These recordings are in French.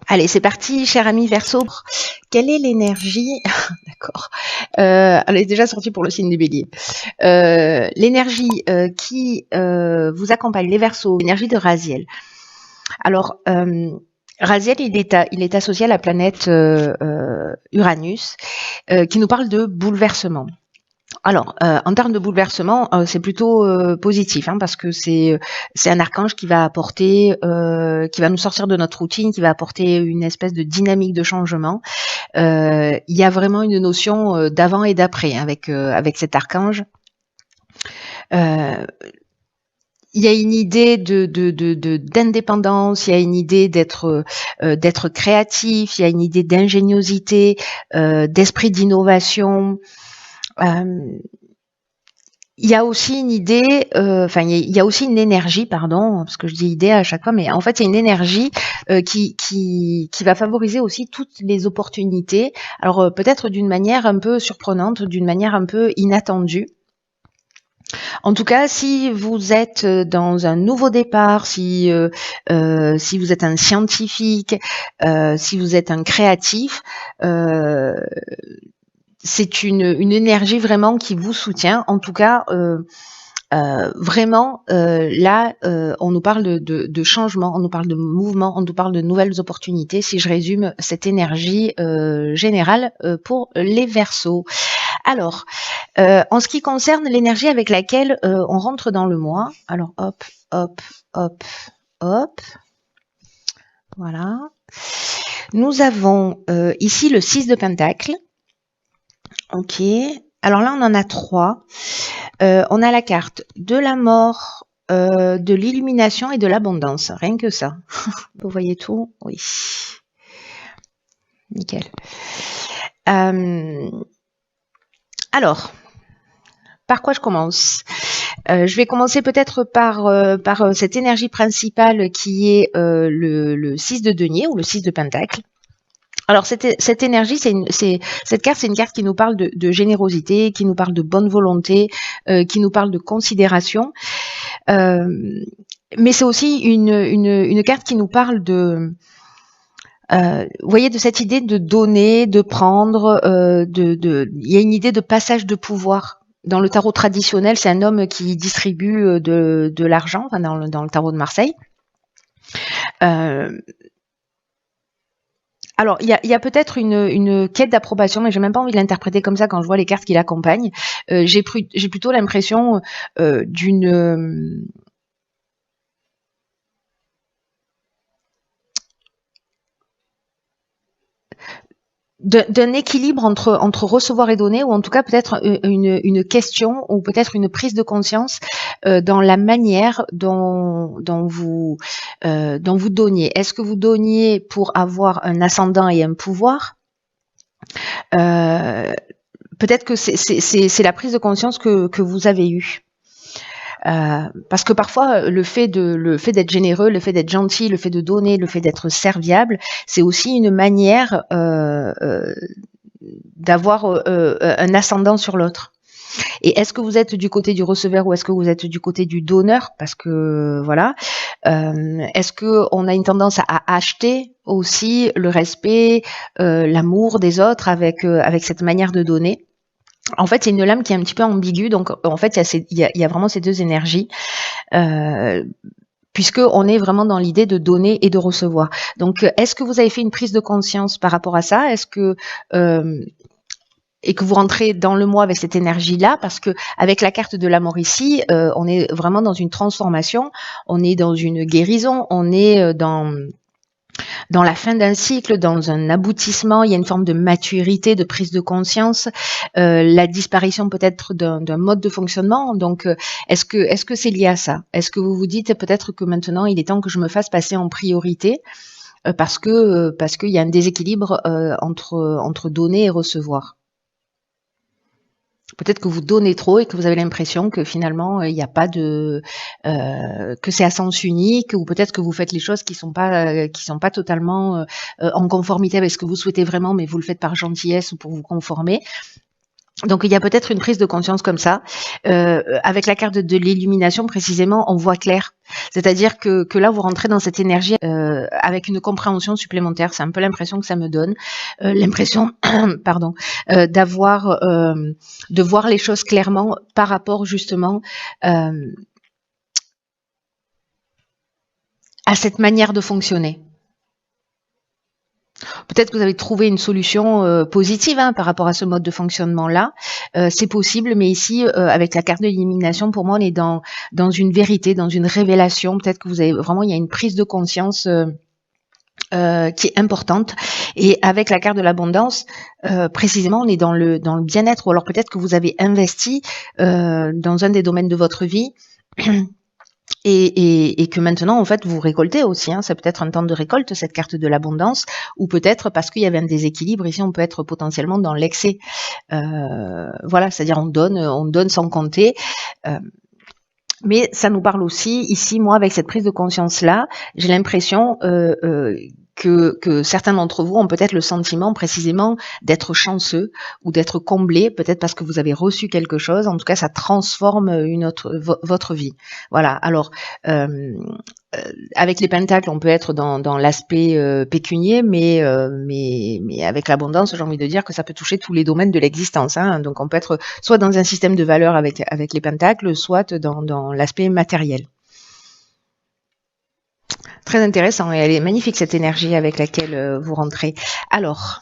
Allez, c'est parti, cher ami Verseau. Quelle est l'énergie D'accord. Elle est déjà sortie pour le signe des Béliers. L'énergie qui vous accompagne, les Verseaux, l'énergie de Raziel. Alors, Raziel, il est associé à la planète Uranus, qui nous parle de bouleversement. Alors, en termes de bouleversement, c'est plutôt positif, hein, parce que c'est un archange qui va apporter, qui va nous sortir de notre routine, qui va apporter une espèce de dynamique de changement. Il y a vraiment une notion d'avant et d'après avec cet archange. Il y a une idée d'indépendance, il y a une idée d'être créatif, il y a une idée d'ingéniosité, d'esprit d'innovation. Il y a aussi une idée, il y a aussi une énergie, pardon, parce que je dis idée à chaque fois, mais en fait, c'est une énergie qui va favoriser aussi toutes les opportunités. Alors peut-être d'une manière un peu surprenante, d'une manière un peu inattendue. En tout cas, si vous êtes dans un nouveau départ, si vous êtes un scientifique, si vous êtes un créatif, c'est une énergie vraiment qui vous soutient. En tout cas, vraiment, là, on nous parle de changement, on nous parle de mouvement, on nous parle de nouvelles opportunités. Si je résume cette énergie générale pour les Verseaux. Alors, en ce qui concerne l'énergie avec laquelle on rentre dans le mois, alors hop, hop, hop, hop, voilà. Nous avons ici le 6 de Pentacle. Ok. Alors là, on en a 3. On a la carte de la mort, de l'illumination et de l'abondance. Rien que ça. Vous voyez tout? Oui. Nickel. Alors, par quoi je commence? Je vais commencer peut-être par cette énergie principale qui est le 6 de denier ou le 6 de pentacle. Alors cette énergie, cette carte, c'est une carte qui nous parle de générosité, qui nous parle de bonne volonté, qui nous parle de considération. Mais c'est aussi une carte qui nous parle de, vous voyez, de cette idée de donner, de prendre, il y a une idée de passage de pouvoir. Dans le tarot traditionnel, c'est un homme qui distribue de l'argent, enfin dans le tarot de Marseille. Alors, il y a peut-être une quête d'approbation, mais j'ai même pas envie de l'interpréter comme ça quand je vois les cartes qui l'accompagnent. J'ai plutôt l'impression d'un équilibre entre recevoir et donner, ou en tout cas peut-être une question ou peut-être une prise de conscience dans la manière dont vous donniez. Est-ce que vous donniez pour avoir un ascendant et un pouvoir? Peut-être que c'est la prise de conscience que vous avez eue. Parce que parfois le fait d'être généreux, le fait d'être gentil, le fait de donner, le fait d'être serviable, c'est aussi une manière d'avoir un ascendant sur l'autre. Et est-ce que vous êtes du côté du receveur ou est-ce que vous êtes du côté du donneur? Parce que voilà, est-ce que on a une tendance à acheter aussi le respect, l'amour des autres avec cette manière de donner? En fait, c'est une lame qui est un petit peu ambiguë, donc en fait, il y a vraiment ces deux énergies, puisque on est vraiment dans l'idée de donner et de recevoir. Donc, est-ce que vous avez fait une prise de conscience par rapport à ça? Est-ce que et que vous rentrez dans le mois avec cette énergie-là, parce que avec la carte de la mort ici, on est vraiment dans une transformation, on est dans une guérison, on est dans la fin d'un cycle, dans un aboutissement, il y a une forme de maturité, de prise de conscience, la disparition peut-être d'un mode de fonctionnement. Donc, est-ce que c'est lié à ça? Est-ce que vous vous dites peut-être que maintenant il est temps que je me fasse passer en priorité parce qu'il y a un déséquilibre entre donner et recevoir? Peut-être que vous donnez trop et que vous avez l'impression que finalement il n'y a pas de que c'est à sens unique, ou peut-être que vous faites les choses qui sont pas totalement en conformité avec ce que vous souhaitez vraiment, mais vous le faites par gentillesse ou pour vous conformer. Donc il y a peut-être une prise de conscience comme ça. Avec la carte de l'illumination précisément, on voit clair. C'est-à-dire que là, vous rentrez dans cette énergie avec une compréhension supplémentaire. C'est un peu l'impression que ça me donne. L'impression, pardon, de voir les choses clairement par rapport justement à cette manière de fonctionner. Peut-être que vous avez trouvé une solution positive par rapport à ce mode de fonctionnement-là. C'est possible, mais ici, avec la carte de l'élimination, pour moi, on est dans une vérité, dans une révélation. Peut-être que vous avez vraiment, il y a une prise de conscience qui est importante. Et avec la carte de l'abondance, précisément, on est dans le bien-être. Ou alors peut-être que vous avez investi dans un des domaines de votre vie. Et que maintenant, en fait, vous récoltez aussi. C'est peut-être un temps de récolte, cette carte de l'abondance, ou peut-être parce qu'il y avait un déséquilibre. Ici, on peut être potentiellement dans l'excès. Voilà, c'est-à-dire on donne sans compter. Mais ça nous parle aussi, ici, moi, avec cette prise de conscience-là, j'ai l'impression que certains d'entre vous ont peut-être le sentiment précisément d'être chanceux ou d'être comblés, peut-être parce que vous avez reçu quelque chose. En tout cas, ça transforme votre vie. Voilà. Alors, avec les pentacles, on peut être dans l'aspect pécunier, mais avec l'abondance, j'ai envie de dire que ça peut toucher tous les domaines de l'existence. Donc, on peut être soit dans un système de valeurs avec les pentacles, soit dans l'aspect matériel. Très intéressant et elle est magnifique cette énergie avec laquelle vous rentrez. Alors,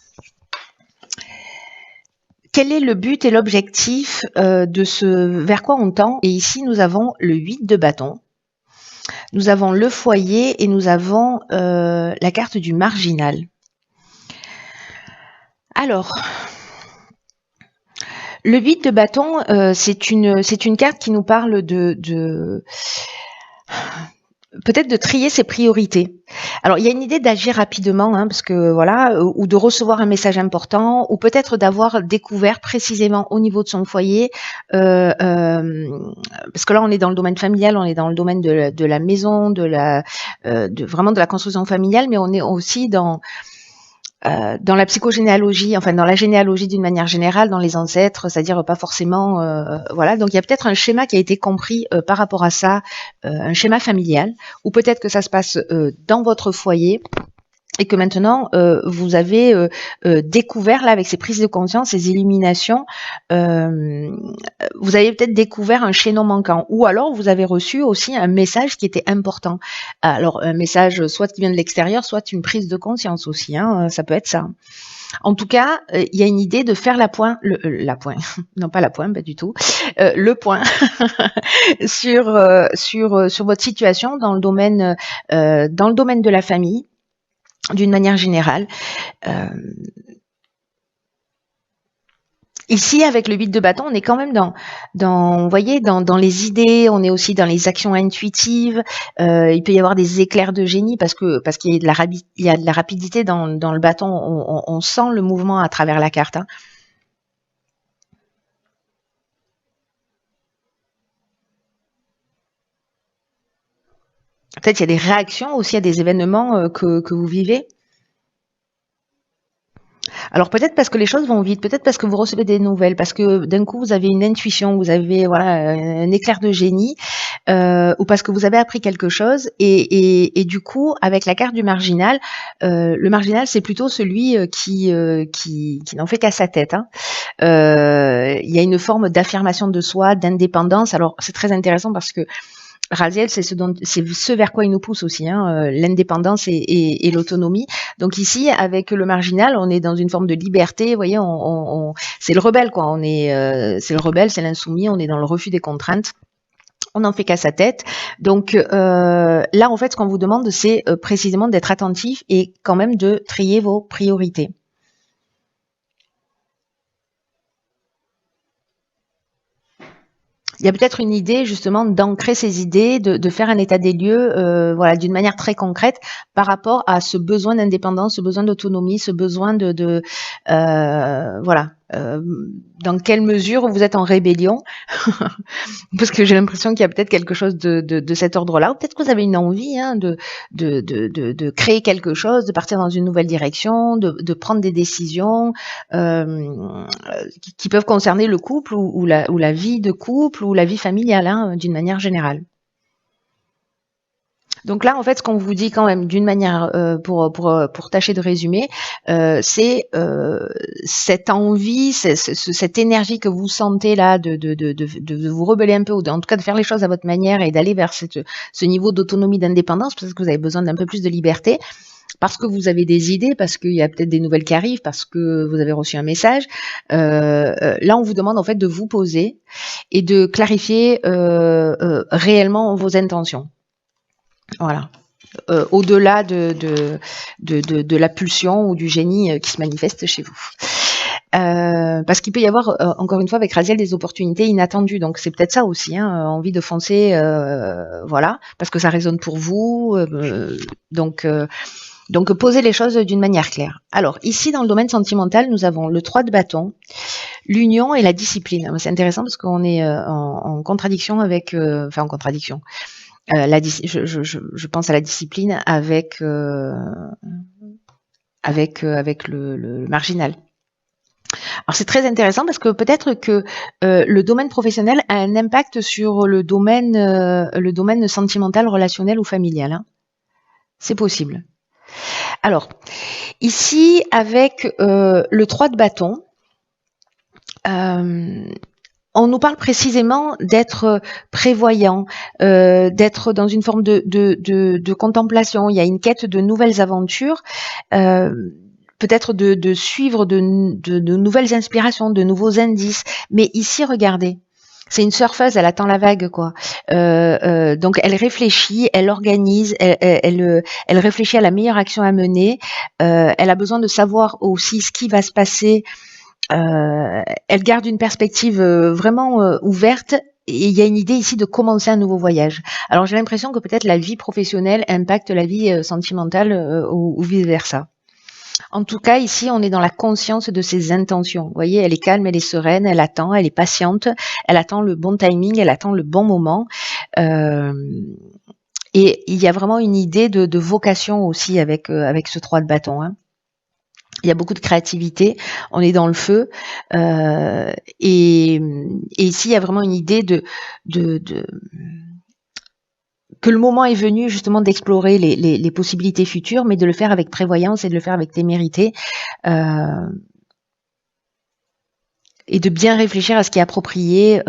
quel est le but et l'objectif de ce vers quoi on tend? Et ici, nous avons le 8 de bâton, nous avons le foyer et nous avons la carte du marginal. Alors, le 8 de bâton, c'est une carte qui nous parle peut-être de trier ses priorités. Alors, il y a une idée d'agir rapidement, parce que voilà, ou de recevoir un message important, ou peut-être d'avoir découvert précisément au niveau de son foyer, parce que là, on est dans le domaine familial, on est dans le domaine de la maison, vraiment de la construction familiale, mais on est aussi dans la psychogénéalogie, enfin dans la généalogie d'une manière générale, dans les ancêtres, c'est-à-dire pas forcément, voilà. Donc il y a peut-être un schéma qui a été compris par rapport à ça, un schéma familial, ou peut-être que ça se passe dans votre foyer. Et que maintenant, vous avez découvert, là, avec ces prises de conscience, ces illuminations, vous avez peut-être découvert un chaînon manquant. Ou alors, vous avez reçu aussi un message qui était important. Alors, un message soit qui vient de l'extérieur, soit une prise de conscience aussi. Ça peut être ça. En tout cas, il y a une idée de faire le point, non pas la pointe, pas du tout, le point sur votre situation dans le domaine de la famille, d'une manière générale. Ici, avec le 8 de bâton, on est quand même vous voyez, dans les idées, on est aussi dans les actions intuitives. Il peut y avoir des éclairs de génie parce qu'il y a de la rapidité dans le bâton. On sent le mouvement à travers la carte. Peut-être il y a des réactions aussi à des événements que vous vivez. Alors peut-être parce que les choses vont vite, peut-être parce que vous recevez des nouvelles, parce que d'un coup vous avez une intuition, vous avez un éclair de génie, ou parce que vous avez appris quelque chose. Et du coup, avec la carte du marginal, le marginal c'est plutôt celui qui n'en fait qu'à sa tête. Il y a une forme d'affirmation de soi, d'indépendance. Alors c'est très intéressant parce que Raziel, c'est ce vers quoi il nous pousse aussi, l'indépendance et l'autonomie. Donc ici, avec le marginal, on est dans une forme de liberté. Vous voyez, c'est le rebelle, quoi. C'est le rebelle, c'est l'insoumis. On est dans le refus des contraintes. On n'en fait qu'à sa tête. Donc là, en fait, ce qu'on vous demande, c'est précisément d'être attentif et quand même de trier vos priorités. Il y a peut-être une idée justement d'ancrer ces idées, de faire un état des lieux, voilà, d'une manière très concrète par rapport à ce besoin d'indépendance, ce besoin d'autonomie, ce besoin voilà. Dans quelle mesure vous êtes en rébellion? Parce que j'ai l'impression qu'il y a peut-être quelque chose de cet ordre-là. Ou peut-être que vous avez une envie de créer quelque chose, de partir dans une nouvelle direction, de prendre des décisions qui peuvent concerner le couple ou la vie de couple ou la vie familiale, d'une manière générale. Donc là, en fait, ce qu'on vous dit quand même d'une manière, pour tâcher de résumer, c'est cette envie, cette énergie que vous sentez là de vous rebeller un peu, ou en tout cas de faire les choses à votre manière et d'aller vers ce niveau d'autonomie, d'indépendance, parce que vous avez besoin d'un peu plus de liberté, parce que vous avez des idées, parce qu'il y a peut-être des nouvelles qui arrivent, parce que vous avez reçu un message. Là, on vous demande en fait de vous poser et de clarifier réellement vos intentions. Voilà. Au-delà de la pulsion ou du génie qui se manifeste chez vous. Parce qu'il peut y avoir, encore une fois, avec Raziel, des opportunités inattendues. Donc c'est peut-être ça aussi, hein, envie de foncer, voilà, parce que ça résonne pour vous. Donc posez les choses d'une manière claire. Alors ici, dans le domaine sentimental, nous avons le 3 de bâton, l'union et la discipline. C'est intéressant parce qu'on est en contradiction avec, enfin en contradiction. Je pense à la discipline avec le marginal. Alors c'est très intéressant parce que peut-être que le domaine professionnel a un impact sur le domaine sentimental, relationnel ou familial. Hein. C'est possible. Alors ici avec le 3 de bâton, on nous parle précisément d'être prévoyant, d'être dans une forme de contemplation. Il y a une quête de nouvelles aventures, peut-être de suivre de nouvelles inspirations, de nouveaux indices. Mais ici, regardez, c'est une surfeuse, elle attend la vague, quoi. Donc elle réfléchit, elle organise, elle réfléchit à la meilleure action à mener. Elle a besoin de savoir aussi ce qui va se passer. Elle garde une perspective vraiment ouverte, et il y a une idée ici de commencer un nouveau voyage. Alors j'ai l'impression que peut-être la vie professionnelle impacte la vie sentimentale ou vice-versa. En tout cas, ici, on est dans la conscience de ses intentions. Vous voyez, elle est calme, elle est sereine, elle attend, elle est patiente, elle attend le bon timing, elle attend le bon moment. Et il y a vraiment une idée de vocation aussi avec ce 3 de bâton. Hein. Il y a beaucoup de créativité, on est dans le feu, et ici il y a vraiment une idée que le moment est venu justement d'explorer les possibilités futures, mais de le faire avec prévoyance et de le faire avec témérité, et de bien réfléchir à ce qui est approprié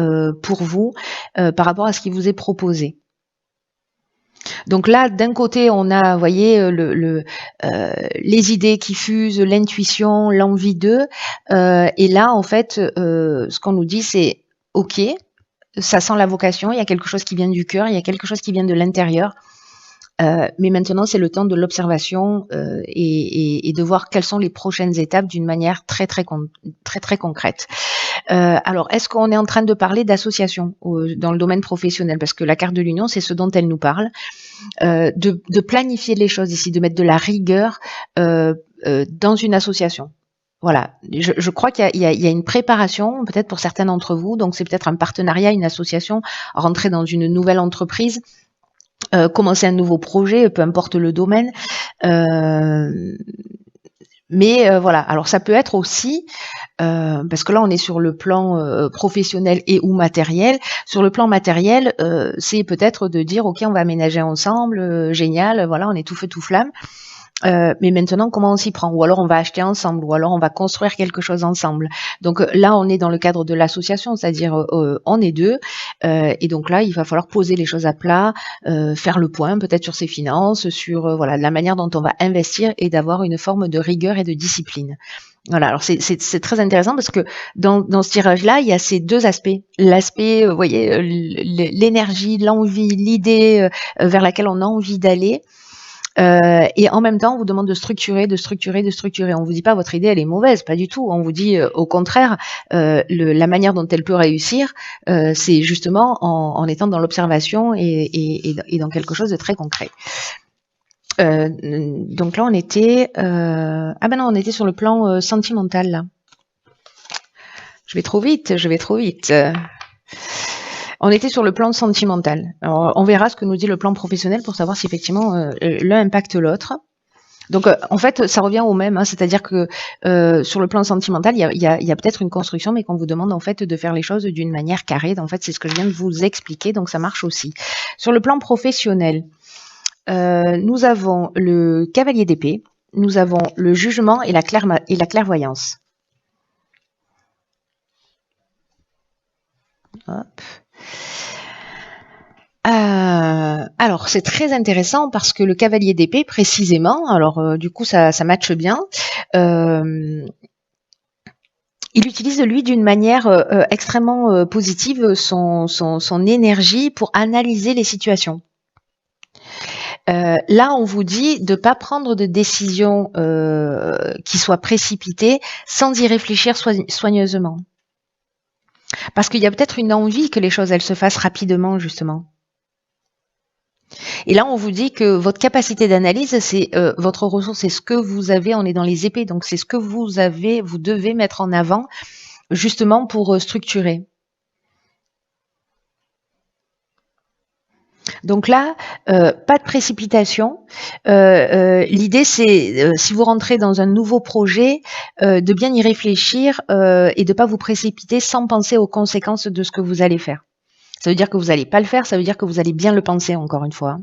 pour vous par rapport à ce qui vous est proposé. Donc là, d'un côté, on a, vous voyez, les idées qui fusent, l'intuition, l'envie d'eux. Et là, en fait, ce qu'on nous dit, c'est OK, ça sent la vocation, il y a quelque chose qui vient du cœur, il y a quelque chose qui vient de l'intérieur. Mais maintenant, c'est le temps de l'observation et de voir quelles sont les prochaines étapes d'une manière très concrète. Alors, est-ce qu'on est en train de parler d'association dans le domaine professionnel? Parce que la carte de l'union, c'est ce dont elle nous parle. De planifier les choses ici, de mettre de la rigueur dans une association. Voilà, je crois qu'il y a une préparation, peut-être pour certains d'entre vous, donc c'est peut-être un partenariat, une association, rentrer dans une nouvelle entreprise, commencer un nouveau projet, peu importe le domaine. Mais voilà, alors ça peut être aussi, parce que là on est sur le plan professionnel et ou matériel. Sur le plan matériel, c'est peut-être de dire ok, on va aménager ensemble, génial, voilà, on est tout feu tout flamme. Mais maintenant, comment on s'y prend? Ou alors on va acheter ensemble, ou alors on va construire quelque chose ensemble. Donc là, on est dans le cadre de l'association, c'est-à-dire on est deux, et donc là, il va falloir poser les choses à plat, faire le point peut-être sur ses finances, sur voilà la manière dont on va investir et d'avoir une forme de rigueur et de discipline. Voilà, alors c'est très intéressant parce que dans ce tirage-là, il y a ces deux aspects. L'aspect, vous voyez, l'énergie, l'envie, l'idée vers laquelle on a envie d'aller. Et en même temps, on vous demande de structurer. On vous dit pas votre idée elle est mauvaise, pas du tout. On vous dit au contraire, la manière dont elle peut réussir, c'est justement en étant dans l'observation et dans quelque chose de très concret. Donc là, on était, on était sur le plan sentimental là. Je vais trop vite. On était sur le plan sentimental. Alors, on verra ce que nous dit le plan professionnel pour savoir si effectivement l'un impacte l'autre. Donc, en fait, ça revient au même, hein, c'est-à-dire que sur le plan sentimental, il y a peut-être une construction, mais qu'on vous demande en fait de faire les choses d'une manière carrée. En fait, c'est ce que je viens de vous expliquer, donc ça marche aussi. Sur le plan professionnel, nous avons le cavalier d'épée, nous avons le jugement et la clairvoyance. Hop. Alors, c'est très intéressant parce que le cavalier d'épée, précisément, alors du coup, ça matche bien. Il utilise, lui, d'une manière extrêmement positive son énergie pour analyser les situations. Là, on vous dit de ne pas prendre de décision qui soit précipitée sans y réfléchir soigneusement. Parce qu'il y a peut-être une envie que les choses elles se fassent rapidement, justement. Et là, on vous dit que votre capacité d'analyse, c'est votre ressource, c'est ce que vous avez, on est dans les épées, donc c'est ce que vous avez, vous devez mettre en avant, justement pour structurer. Donc là, pas de précipitation. L'idée, c'est, si vous rentrez dans un nouveau projet, de bien y réfléchir et de ne pas vous précipiter sans penser aux conséquences de ce que vous allez faire. Ça veut dire que vous n'allez pas le faire, ça veut dire que vous allez bien le penser, encore une fois.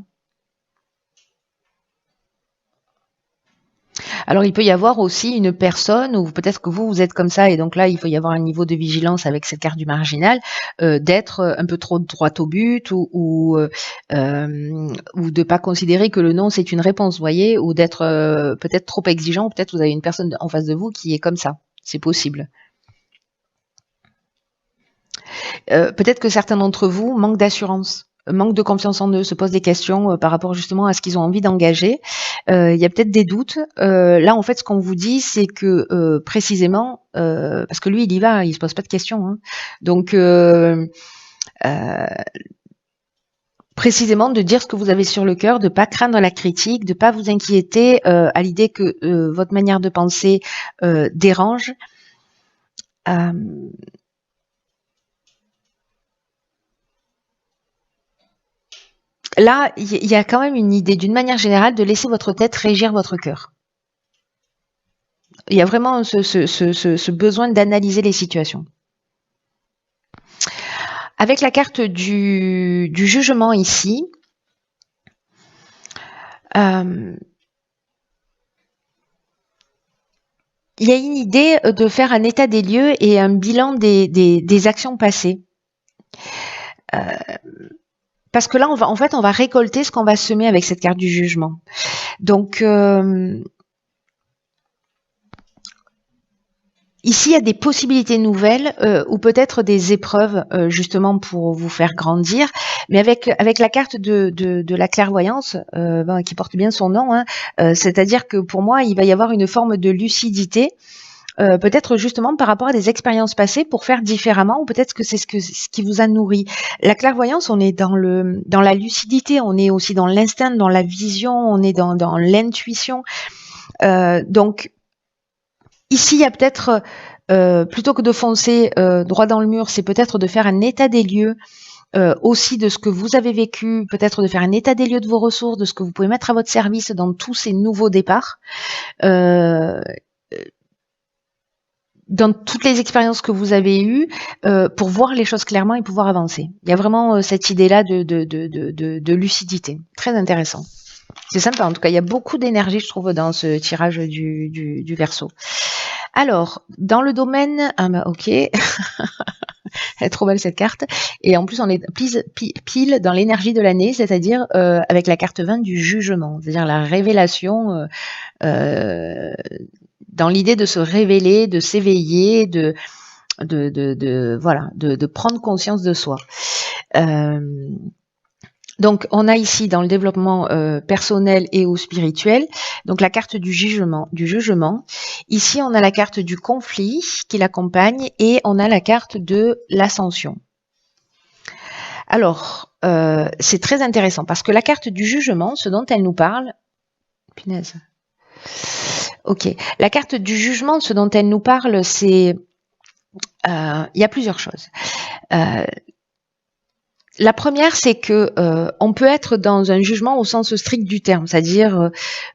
Alors, il peut y avoir aussi une personne, ou peut-être que vous êtes comme ça, et donc là, il faut y avoir un niveau de vigilance avec cette carte du marginal, d'être un peu trop droit au but, ou de pas considérer que le non, c'est une réponse, vous voyez, ou d'être peut-être trop exigeant, ou peut-être vous avez une personne en face de vous qui est comme ça. C'est possible. Peut-être que certains d'entre vous manquent d'assurance, manquent de confiance en eux, se posent des questions par rapport justement à ce qu'ils ont envie d'engager. Il y a peut-être des doutes. Là, en fait, ce qu'on vous dit, c'est que précisément, parce que lui, il y va, il se pose pas de questions. Hein. Donc, précisément de dire ce que vous avez sur le cœur, de pas craindre la critique, de pas vous inquiéter à l'idée que votre manière de penser dérange. Là, il y a quand même une idée, d'une manière générale, de laisser votre tête régir votre cœur. Il y a vraiment ce besoin d'analyser les situations. Avec la carte du jugement ici, il y a une idée de faire un état des lieux et un bilan des actions passées. Parce que là, on va récolter ce qu'on va semer avec cette carte du jugement. Donc, ici, il y a des possibilités nouvelles ou peut-être des épreuves justement pour vous faire grandir. Mais avec la carte de la clairvoyance, qui porte bien son nom, hein, c'est-à-dire que pour moi, il va y avoir une forme de lucidité. Peut-être justement par rapport à des expériences passées pour faire différemment, ou peut-être que c'est ce qui vous a nourri. La clairvoyance, on est dans la lucidité, on est aussi dans l'instinct, dans la vision, on est dans l'intuition. Donc ici, il y a peut-être plutôt que de foncer droit dans le mur, c'est peut-être de faire un état des lieux. Aussi de ce que vous avez vécu, peut-être de faire un état des lieux de vos ressources, de ce que vous pouvez mettre à votre service dans tous ces nouveaux départs. Dans toutes les expériences que vous avez eues, pour voir les choses clairement et pouvoir avancer. Il y a vraiment cette idée-là de lucidité. Très intéressant. C'est sympa, en tout cas, il y a beaucoup d'énergie, je trouve, dans ce tirage du Verseau. Alors, dans le domaine... Ah bah ok, elle est trop belle cette carte. Et en plus, on est pile dans l'énergie de l'année, c'est-à-dire avec la carte 20 du jugement, c'est-à-dire la révélation... dans l'idée de se révéler, de s'éveiller, de prendre conscience de soi. Donc, on a ici dans le développement personnel et ou spirituel, donc la carte du jugement. Ici, on a la carte du conflit qui l'accompagne et on a la carte de l'ascension. Alors, c'est très intéressant parce que la carte du jugement, ce dont elle nous parle... Punaise. Ok. La carte du jugement, ce dont elle nous parle, c'est... il y a plusieurs choses. La première, c'est que on peut être dans un jugement au sens strict du terme, c'est-à-dire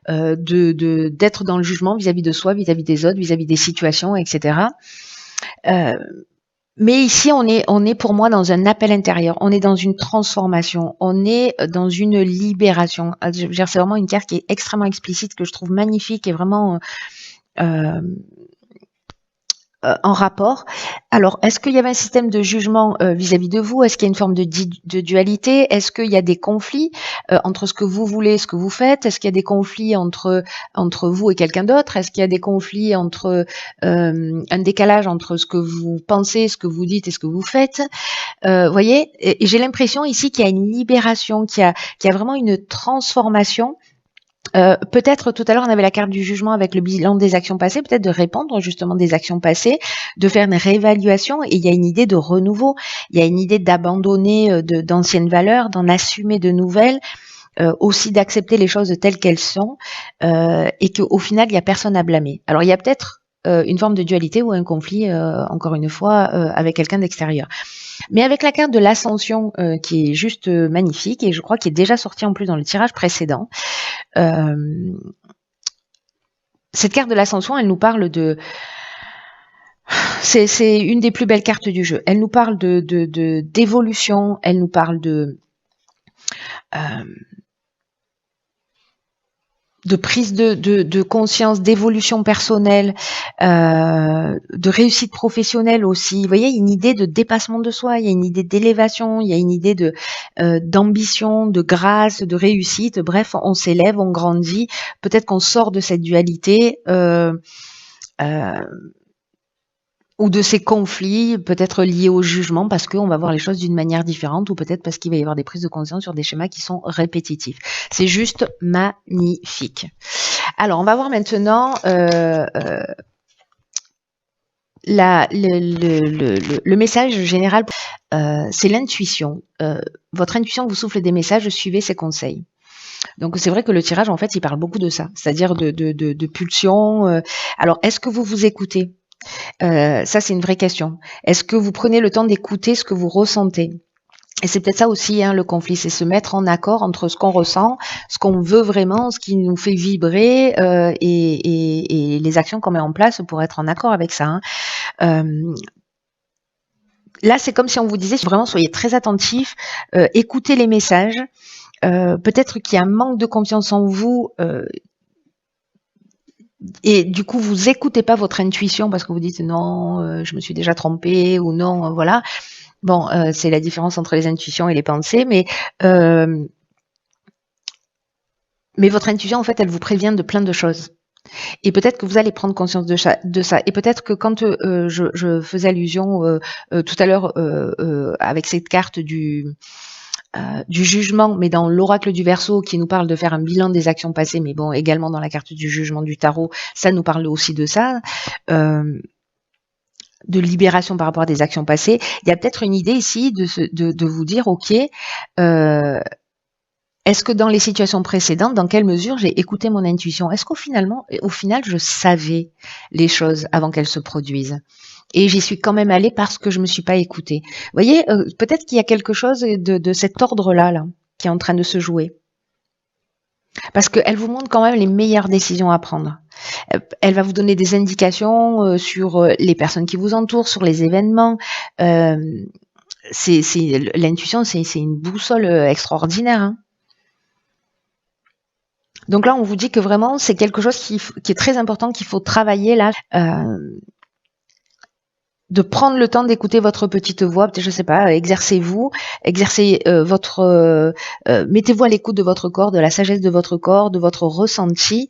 d'être dans le jugement vis-à-vis de soi, vis-à-vis des autres, vis-à-vis des situations, etc. Mais ici, on est pour moi dans un appel intérieur. On est dans une transformation. On est dans une libération. Je veux dire, c'est vraiment une carte qui est extrêmement explicite, que je trouve magnifique et vraiment euh, en rapport. Alors, est-ce qu'il y avait un système de jugement vis-à-vis de vous? Est-ce qu'il y a une forme de dualité? Est-ce qu'il y a des conflits entre ce que vous voulez et ce que vous faites? Est-ce qu'il y a des conflits entre vous et quelqu'un d'autre? Est-ce qu'il y a des conflits entre un décalage entre ce que vous pensez, ce que vous dites et ce que vous faites? Voyez, et j'ai l'impression ici qu'il y a une libération, qu'il y a vraiment une transformation. Peut-être tout à l'heure on avait la carte du jugement avec le bilan des actions passées, peut-être de répondre justement des actions passées, de faire une réévaluation, et il y a une idée de renouveau, il y a une idée d'abandonner d'anciennes valeurs, d'en assumer de nouvelles, aussi d'accepter les choses telles qu'elles sont, et qu'au final il n'y a personne à blâmer. Alors il y a peut-être une forme de dualité ou un conflit, encore une fois, avec quelqu'un d'extérieur. Mais avec la carte de l'ascension qui est juste magnifique, et je crois qu'il est déjà sorti en plus dans le tirage précédent, cette carte de l'ascension, elle nous parle de... C'est une des plus belles cartes du jeu. Elle nous parle d'évolution, elle nous parle de prise de conscience, d'évolution personnelle, de réussite professionnelle aussi. Vous voyez, il y a une idée de dépassement de soi, il y a une idée d'élévation, il y a une idée d'ambition, de grâce, de réussite. Bref, on s'élève, on grandit. Peut-être qu'on sort de cette dualité. Ou de ces conflits, peut-être liés au jugement, parce qu'on va voir les choses d'une manière différente, ou peut-être parce qu'il va y avoir des prises de conscience sur des schémas qui sont répétitifs. C'est juste magnifique. Alors, on va voir maintenant le message général. C'est l'intuition. Votre intuition vous souffle des messages, suivez ses conseils. Donc c'est vrai que le tirage, en fait, il parle beaucoup de ça, c'est-à-dire de pulsion. Alors, est-ce que vous vous écoutez? Ça, c'est une vraie question. Est-ce que vous prenez le temps d'écouter ce que vous ressentez? Et c'est peut-être ça aussi, hein, le conflit, c'est se mettre en accord entre ce qu'on ressent, ce qu'on veut vraiment, ce qui nous fait vibrer, et les actions qu'on met en place pour être en accord avec ça. Hein. Là, c'est comme si on vous disait, vraiment, soyez très attentifs, écoutez les messages. Peut-être qu'il y a un manque de confiance en vous. Et du coup, vous écoutez pas votre intuition parce que vous dites non, je me suis déjà trompée, ou non, voilà. Bon, c'est la différence entre les intuitions et les pensées, mais votre intuition, en fait, elle vous prévient de plein de choses. Et peut-être que vous allez prendre conscience de ça. Et peut-être que quand je faisais allusion tout à l'heure avec cette carte du jugement, mais dans l'oracle du Verseau qui nous parle de faire un bilan des actions passées, mais bon, également dans la carte du jugement du tarot, ça nous parle aussi de ça, de libération par rapport à des actions passées. Il y a peut-être une idée ici de vous dire, ok, est-ce que dans les situations précédentes, dans quelle mesure j'ai écouté mon intuition? Est-ce qu'au final, je savais les choses avant qu'elles se produisent? Et j'y suis quand même allée parce que je me suis pas écoutée. Vous voyez, peut-être qu'il y a quelque chose de cet ordre-là, là, qui est en train de se jouer. Parce qu'elle vous montre quand même les meilleures décisions à prendre. Elle va vous donner des indications sur les personnes qui vous entourent, sur les événements. L'intuition, c'est une boussole extraordinaire. Hein. Donc là, on vous dit que vraiment, c'est quelque chose qui est très important, qu'il faut travailler là. De prendre le temps d'écouter votre petite voix, peut-être, je sais pas, exercez-vous, exercez mettez-vous à l'écoute de votre corps, de la sagesse de votre corps, de votre ressenti,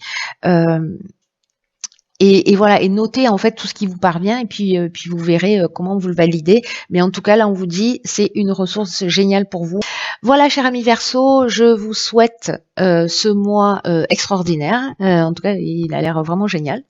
et voilà, et notez en fait tout ce qui vous parvient, et puis vous verrez comment vous le validez. Mais en tout cas, là, on vous dit, c'est une ressource géniale pour vous. Voilà, cher ami Verseau, je vous souhaite ce mois extraordinaire. En tout cas, il a l'air vraiment génial.